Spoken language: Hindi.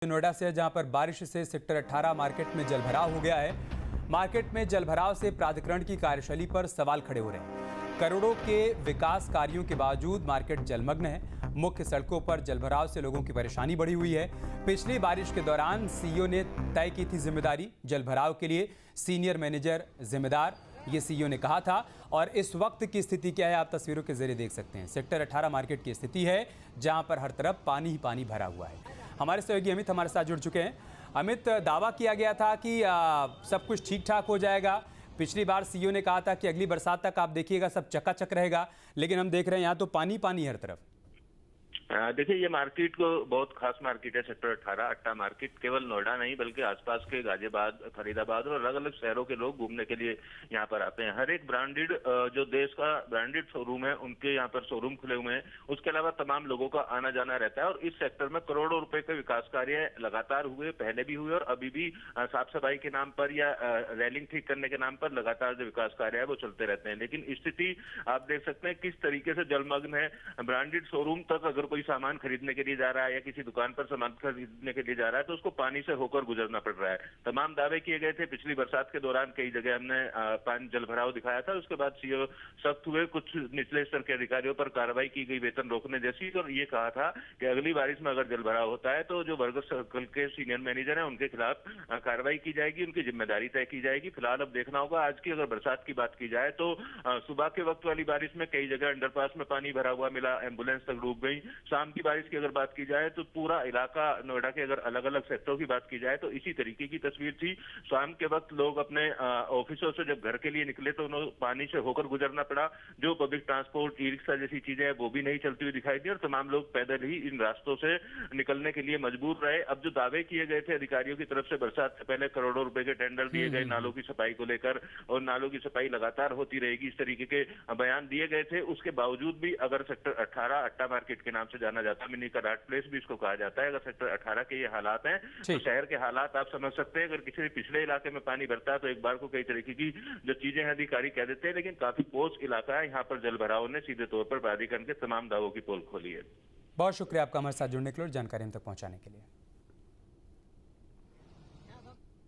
नोएडा से जहां पर बारिश से सेक्टर 18 मार्केट में जलभराव हो गया है। मार्केट में जलभराव से प्राधिकरण की कार्यशैली पर सवाल खड़े हो रहे हैं। करोड़ों के विकास कार्यों के बावजूद मार्केट जलमग्न है। मुख्य सड़कों पर जलभराव से लोगों की परेशानी बढ़ी हुई है। पिछली बारिश के दौरान सीईओ ने तय की थी जिम्मेदारी, जलभराव के लिए सीनियर मैनेजर जिम्मेदार, ये सीईओ ने कहा था। और इस वक्त की स्थिति क्या है, आप तस्वीरों के जरिए देख सकते हैं। सेक्टर 18 मार्केट की स्थिति है जहां पर हर तरफ पानी ही पानी भरा हुआ है। हमारे सहयोगी अमित हमारे साथ जुड़ चुके हैं। अमित, दावा किया गया था कि सब कुछ ठीक ठाक हो जाएगा। पिछली बार सीईओ ने कहा था कि अगली बरसात तक आप देखिएगा सब चकाचक रहेगा, लेकिन हम देख रहे हैं यहाँ तो पानी पानी हर तरफ। देखिए, ये मार्केट को बहुत खास मार्केट है। सेक्टर 18 अट्टा मार्केट केवल नोएडा नहीं बल्कि आसपास के गाजियाबाद, फरीदाबाद और अलग अलग शहरों के लोग घूमने के लिए यहाँ पर आते हैं। हर एक ब्रांडेड जो देश का ब्रांडेड शोरूम है उनके यहाँ पर शोरूम खुले हुए हैं। उसके अलावा तमाम लोगों का आना जाना रहता है और इस सेक्टर में करोड़ों रुपए के विकास कार्य लगातार हुए, पहले भी हुए और अभी भी साफ सफाई के नाम पर या रेलिंग ठीक करने के नाम पर लगातार जो विकास कार्य है वो चलते रहते हैं। लेकिन स्थिति आप देख सकते हैं किस तरीके से जलमग्न है। ब्रांडेड शोरूम तक अगर कोई सामान खरीदने के लिए जा रहा है या किसी दुकान पर सामान खरीदने के लिए जा रहा है तो उसको पानी से होकर गुजरना पड़ रहा है। तमाम दावे किए गए थे। पिछली बरसात के दौरान कई जगह हमने पानी जलभराव दिखाया था। उसके बाद सीईओ सख्त हुए, कुछ निचले स्तर के अधिकारियों पर कार्रवाई की गई वेतन रोकने जैसी, और ये कहा था कि अगली बारिश में अगर जलभराव होता है तो जो बर्गर सर्कल के सीनियर मैनेजर हैं उनके खिलाफ कार्रवाई की जाएगी, उनकी जिम्मेदारी तय की जाएगी। फिलहाल अब देखना होगा। आज की अगर बरसात की बात की जाए तो सुबह के वक्त वाली बारिश में कई जगह अंडरपास में पानी भरा हुआ मिला, एम्बुलेंस तक डूब गई। शाम की बारिश की अगर बात की जाए तो पूरा इलाका नोएडा के अगर अलग अलग सेक्टरों की बात की जाए तो इसी तरीके की तस्वीर थी। शाम के वक्त लोग अपने ऑफिसों से जब घर के लिए निकले तो उन्हें पानी से होकर गुजरना पड़ा। जो पब्लिक ट्रांसपोर्ट, ई रिक्शा जैसी चीजें हैं वो भी नहीं चलती हुई दिखाई दी और तमाम लोग पैदल ही इन रास्तों से निकलने के लिए मजबूर रहे। अब जो दावे किए गए थे अधिकारियों की तरफ से बरसात से पहले करोड़ों रुपए के टेंडर दिए गए नालों की सफाई को लेकर और नालों की सफाई लगातार होती रहेगी, इस तरीके के बयान दिए गए थे। उसके बावजूद भी अगर सेक्टर 18 अट्टा मार्केट के नाम से जाना जाता है, मिनी कराट प्लेस भी इसको कहा जाता है, अगर सेक्टर 18 के ये हालात हैं तो शहर के हालात आप समझ सकते हैं। अगर किसी पिछले इलाके में पानी भरता है तो एक बार को कई तरीके की जो चीजें हैं अधिकारी कह देते हैं, लेकिन काफी पोष इलाका है। यहाँ पर जलभराव ने सीधे तौर पर प्राधिकरण के तमाम दावों की पोल खोली है। बहुत शुक्रिया आपका हमारे साथ जुड़ने के लिए और जानकारी हम तक पहुंचाने के लिए।